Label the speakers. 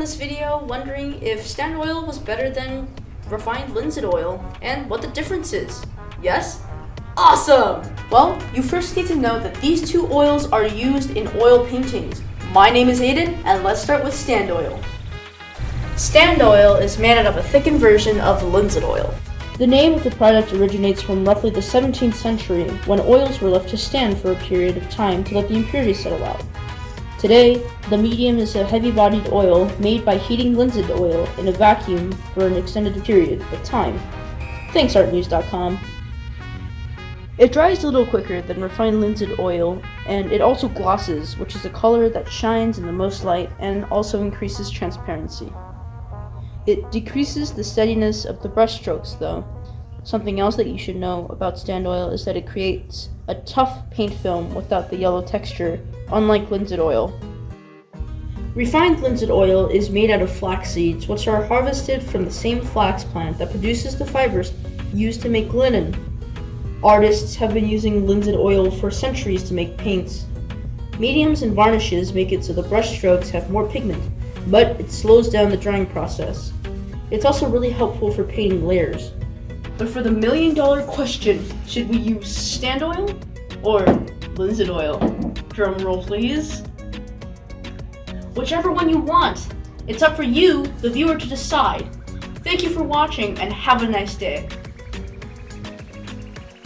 Speaker 1: this video wondering if Standard Oil was better than refined linseed oil and what the difference is. Yes? Awesome! Well, you first need to know that these two oils are used in oil paintings. My name is Aiden, and let's start with Standard Oil. Standard Oil is made out of a thickened version of linseed oil. The name of the product originates from roughly the 17th century, when oils were left to stand for a period of time to let the impurities settle out. Today, the medium is a heavy-bodied oil made by heating linseed oil in a vacuum for an extended period of time. Thanks, artnews.com. It dries a little quicker than refined linseed oil, and it also glosses, which is a color that shines in the most light and also increases transparency. It decreases the steadiness of the brush strokes, though. Something else that you should know about Standard Oil is that it creates a tough paint film without the yellow texture, unlike linseed oil. Refined linseed oil is made out of flax seeds, which are harvested from the same flax plant that produces the fibers used to make linen. Artists have been using linseed oil for centuries to make paints. Mediums and varnishes make it so the brush strokes have more pigment, but it slows down the drying process. It's also really helpful for painting layers. But for the million-dollar question, should we use Standard Oil or linseed oil? Drum roll, please. Whichever one you want. It's up for you, the viewer, to decide. Thank you for watching, and have a nice day.